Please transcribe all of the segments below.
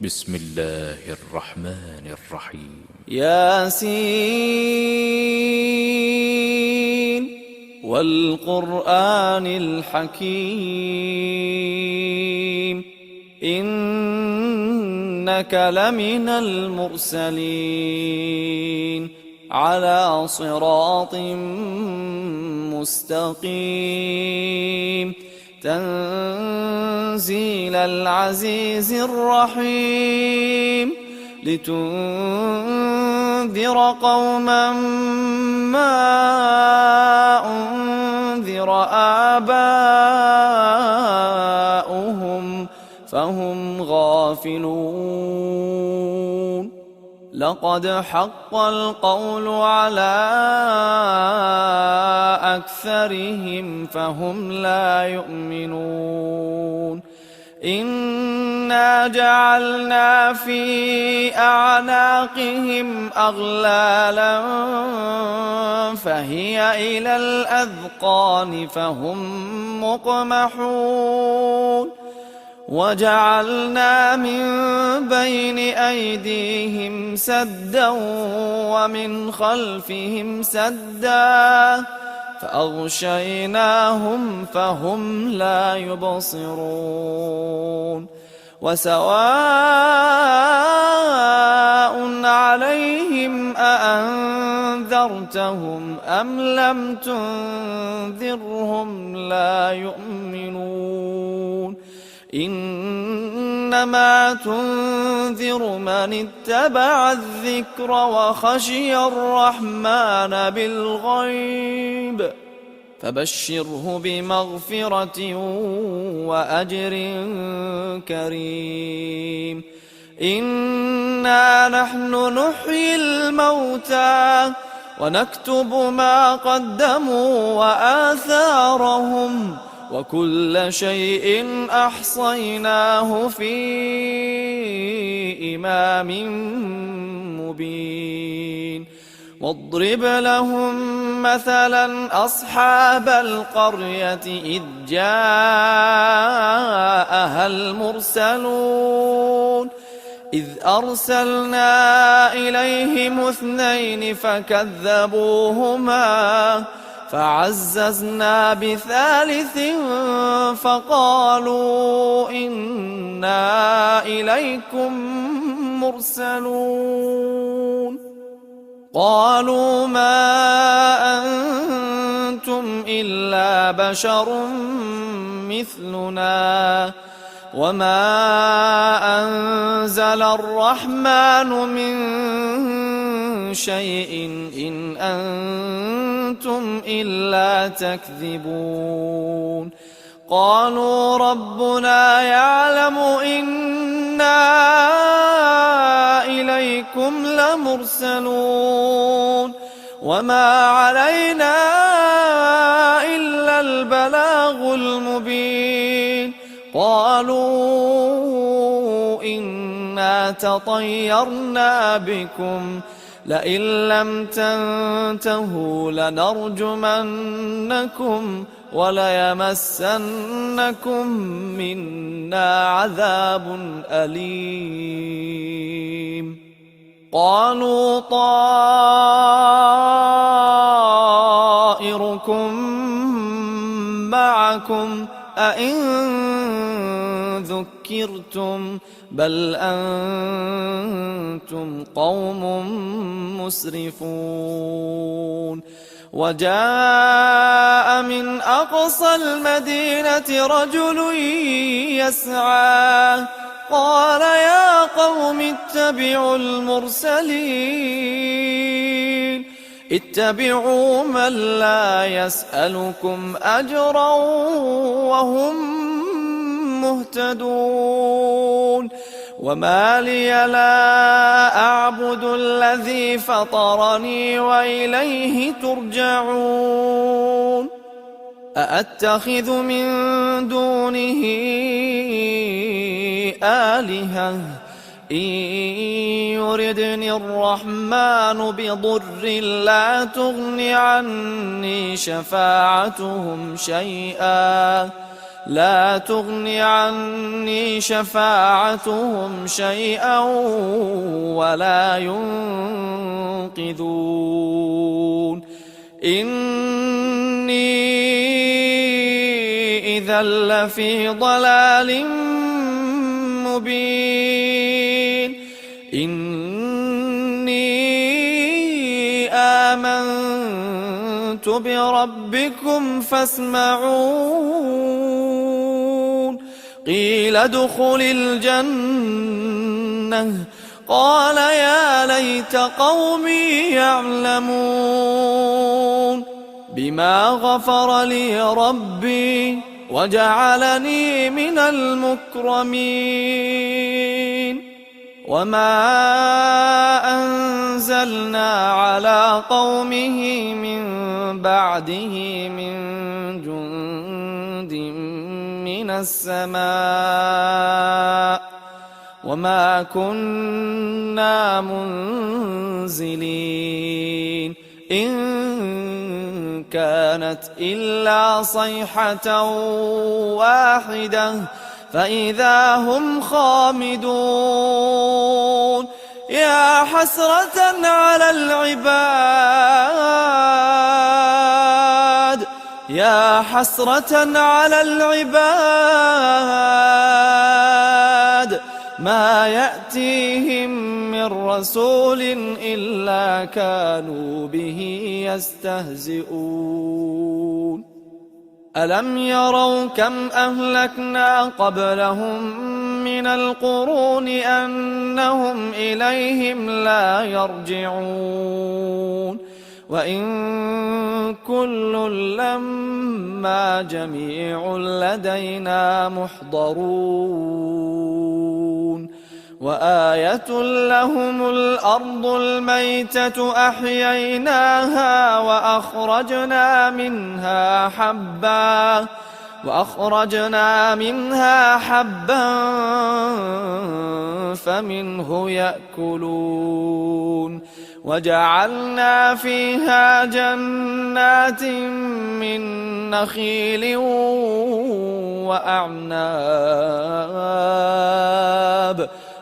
بسم الله الرحمن الرحيم. ياسين والقرآن الحكيم إنك لمن المرسلين على صراط مستقيم تنزيل العزيز الرحيم لتنذر قوما ما أنذر آباؤهم فهم غافلون لقد حق القول على أكثرهم فهم لا يؤمنون إنا جعلنا في أعناقهم أغلالا فهي إلى الأذقان فهم مقمحون وجعلنا من بين أيديهم سدا ومن خلفهم سدا فأغشيناهم فهم لا يبصرون وسواء عليهم أأنذرتهم أم لم تنذرهم لا يؤمنون إنما تنذر من اتبع الذكر وخشي الرحمن بالغيب فبشره بمغفرة وأجر كريم إنا نحن نحيي الموتى ونكتب ما قدموا وآثارهم وكل شيء أحصيناه في إمام مبين واضرب لهم مثلا أصحاب القرية إذ جاءها المرسلون إذ أرسلنا إليهم 2 فكذبوهما فعززنا بثالث فقالوا إنا إليكم مرسلون قالوا ما أنتم إلا بشر مثلنا وما أنزل الرحمن من شيء إن أنتم إلا تكذبون قالوا ربنا يعلم إنا إليكم لمرسلون وما علينا إلا البلاغ المبين قالوا إنا تطيرنا بكم لئن لم تنتهوا لنرجمنكم وليمسنكم منا عذاب أليم قالوا طائركم معكم أئن ذكرتم بل أنتم قوم مسرفون وجاء من أقصى المدينة رجل يسعى قال يا قوم اتبعوا المرسلين اتبعوا من لا يسألكم أجرا وهم مهتدون وما لي لا أعبد الذي فطرني وإليه ترجعون أأتخذ من دونه آلهة إن يردني الرحمن بضر لا تغن عني شفاعتهم شيئا لا تغن عني شفاعتهم شيئا ولا ينقذون إني إذا لفي ضلال مبين إني آمنت بربكم فاسمعون قيل ادخل الجنة قال يا ليت قومي يعلمون بما غفر لي ربي وجعلني من المكرمين وما أنزلنا على قومه من بعده من جند من السماء وما كنا منزلين إن كانت إلا صيحة واحدة فإذا هم خامدون يا حسرة على العباد يا حسرة على العباد ما يأتيهم من رسول إلا كانوا به يستهزئون ألم يروا كم أهلكنا قبلهم من القرون أنهم إليهم لا يرجعون وإن كل لما جميع لدينا محضرون وآية لهم الأرض الميتة أحييناها وأخرجنا منها حبا فمنه يأكلون وجعلنا فيها جنات من نخيل وأعناب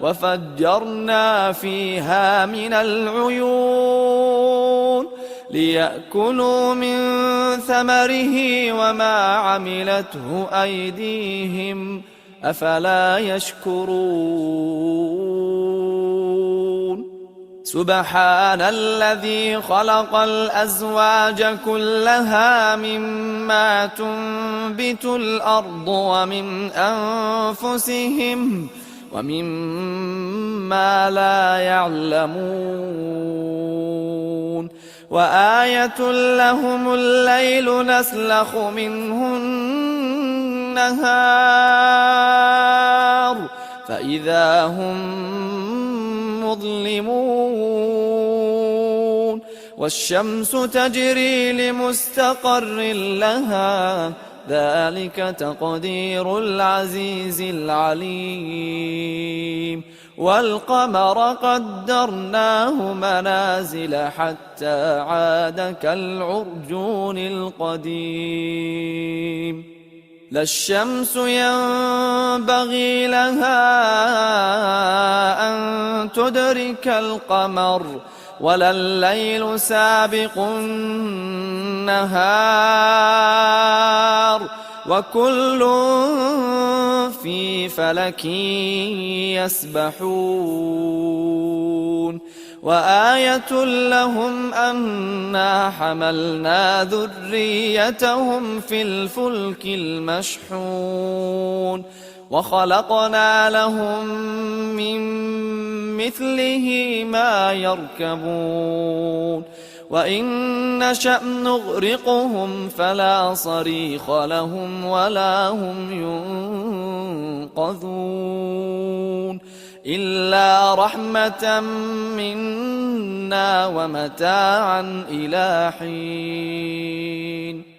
وفجرنا فيها من العيون ليأكلوا من ثمره وما عملته أيديهم أفلا يشكرون سبحان الذي خلق الأزواج كلها مما تنبت الأرض ومن أنفسهم ومما لا يعلمون وآية لهم الليل نسلخ منه النهار فإذا هم مظلمون والشمس تجري لمستقر لها ذلك تقدير العزيز العليم والقمر قدرناه منازل حتى عاد كالعرجون القديم لا الشمس ينبغي لها أن تدرك القمر ولا الليل سابق النهار وكل في فلك يسبحون وآية لهم أنا حملنا ذريتهم في الفلك المشحون وخلقنا لهم من مثله ما يركبون وإن نشأ نغرقهم فلا صريخ لهم ولا هم ينقذون إلا رحمة منا ومتاعا إلى حين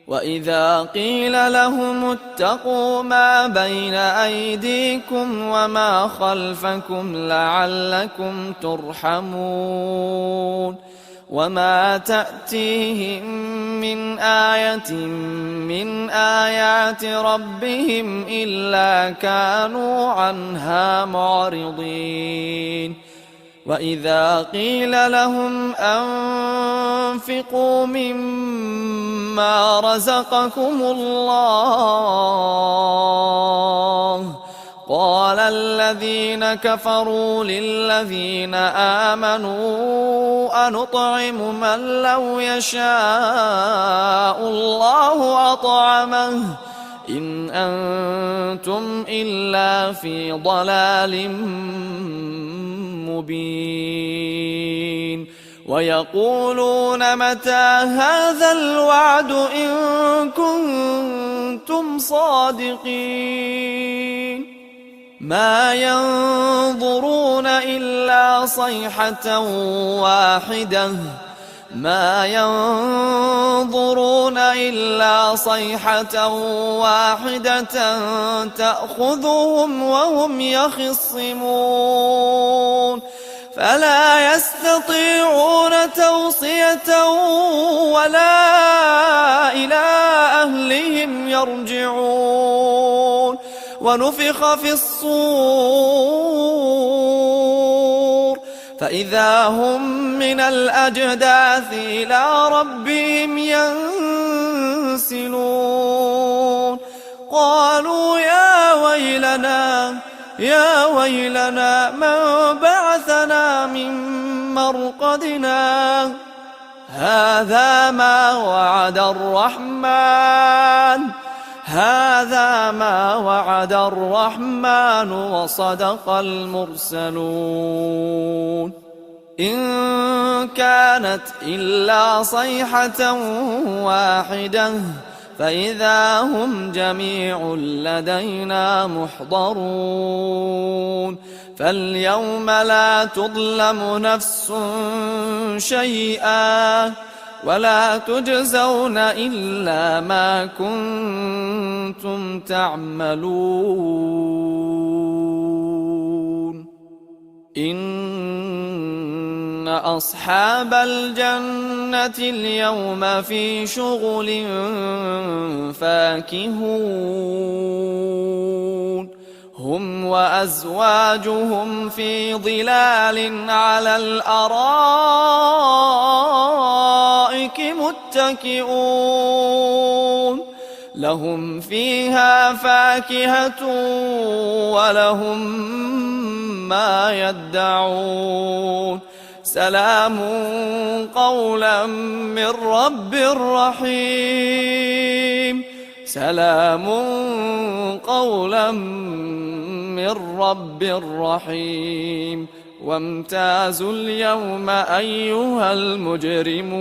وإذا قيل لهم اتقوا ما بين أيديكم وما خلفكم لعلكم ترحمون وما تأتيهم من آية من آيات ربهم إلا كانوا عنها معرضين وإذا قيل لهم أنفقوا مما رزقكم الله قال الذين كفروا للذين آمنوا أنطعم من لو يشاء الله أطعمه إن أنتم إلا في ضلال مبين ويقولون متى هذا الوعد إن كنتم صادقين ما ينظرون إلا صيحة واحدة تأخذهم وهم يخصمون فلا يستطيعون توصية ولا إلى أهلهم يرجعون ونفخ في الصور فإذا هم من الأجداث إلى ربهم ينسلون قالوا يا ويلنا من بعثنا من مرقدنا هذا ما وعد الرحمن وصدق المرسلون إن كانت إلا صيحة واحدة فإذا هم جميع لدينا محضرون فاليوم لا تظلم نفس شيئا ولا تجزون إلا ما كنتم تعملون إن أصحاب الجنة اليوم في شغل فاكهون هم وأزواجهم في ظلال على الأرائك متكئون لهم فيها فاكهة ولهم ما يدعون سلام قولا من رب رحيم سلام قولا من رب رحيم وامتازوا اليوم أيها المجرمون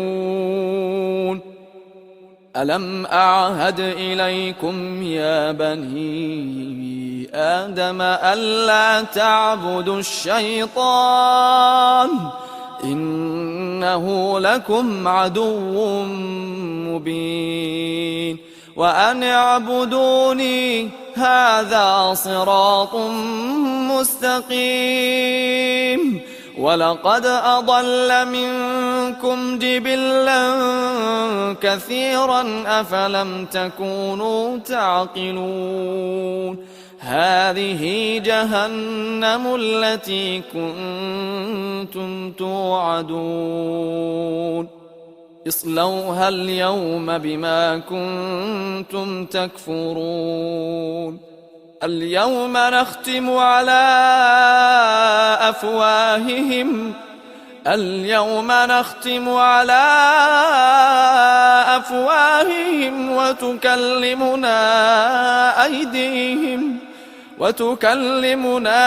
ألم أعهد إليكم يا بني آدم ألا تعبدوا الشيطان إنه لكم عدو مبين وأن اعبدوني هذا صراط مستقيم ولقد أضل منكم جبلا كثيرا أفلم تكونوا تعقلون هذه جهنم التي كنتم توعدون اصلوها اليوم بما كنتم تكفرون اليوم نختم على أفواههم وتكلمنا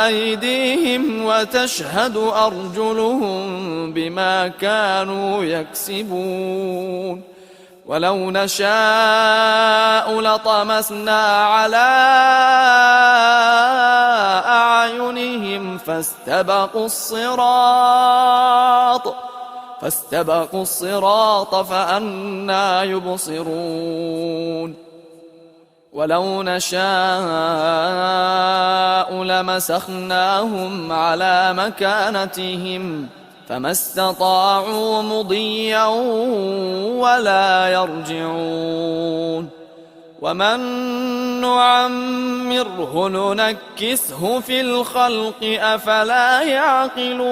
أيديهم وتشهد أرجلهم بما كانوا يكسبون ولو نشاء لطمسنا على أعينهم فاستبقوا الصراط فأنى يبصرون ولو نشاء لمسخناهم على مكانتهم فما استطاعوا مضيا ولا يرجعون ومن نعمره ننكسه في الخلق أفلا يعقلون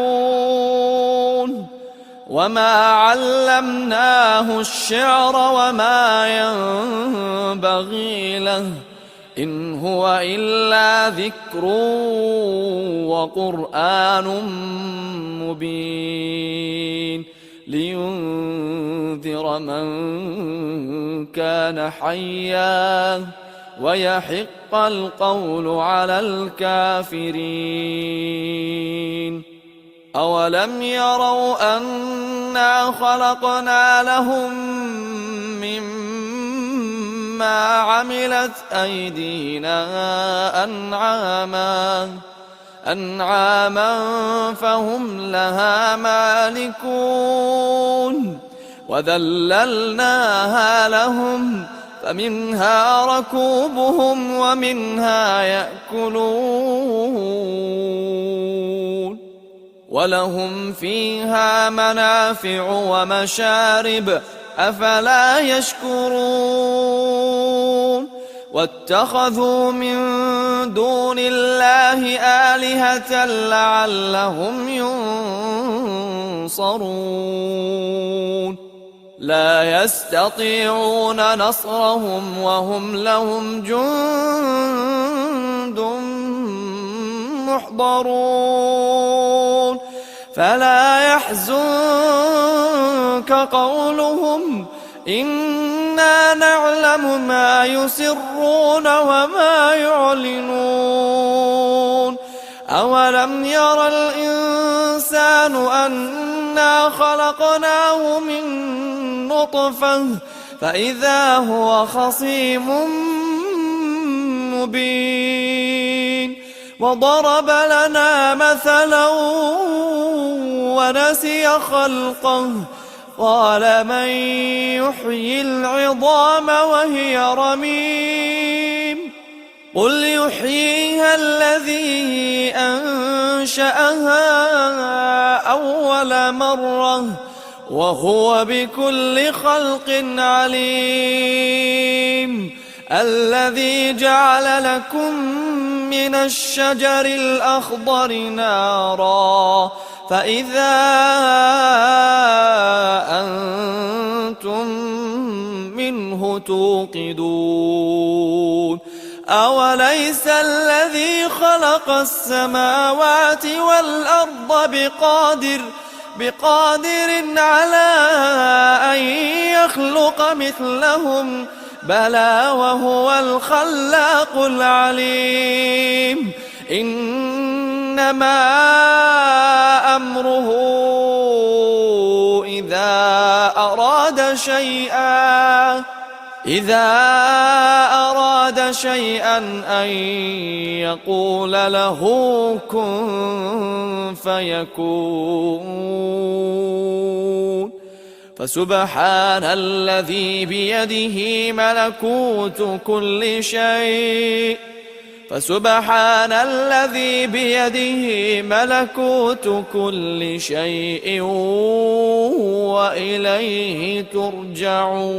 وما علمناه الشعر وما ينبغي له إن هو إلا ذكر وقرآن مبين لينذر من كان حيا ويحق القول على الكافرين أولم يروا أنا خلقنا لهم مما عملت أيدينا أنعاما فهم لها مالكون وذللناها لهم فمنها ركوبهم ومنها يأكلون ولهم فيها منافع ومشارب أفلا يشكرون واتخذوا من دون الله آلهة لعلهم ينصرون لا يستطيعون نصرهم وهم لهم جند محضرون فلا يحزنك قولهم إنا نعلم ما يسرون وما يعلنون أولم ير الإنسان أنا خلقناه من نطفة فإذا هو خصيم مبين وضرب لنا مثلا ونسي خلقه قال من يحيي العظام وهي رميم قل يحييها الذي أنشأها أول مرة وهو بكل خلق عليم الذي جعل لكم من الشجر الأخضر نارا فإذا أنتم منه توقدون أوليس الذي خلق السماوات والأرض بقادر على أن يخلق مثلهم بلى وهو الخلاق العليم إنما أمره إذا أراد شيئا أن يقول له كن فيكون فسبحان الذي بيده ملكوت كل شيء وإليه ترجعون.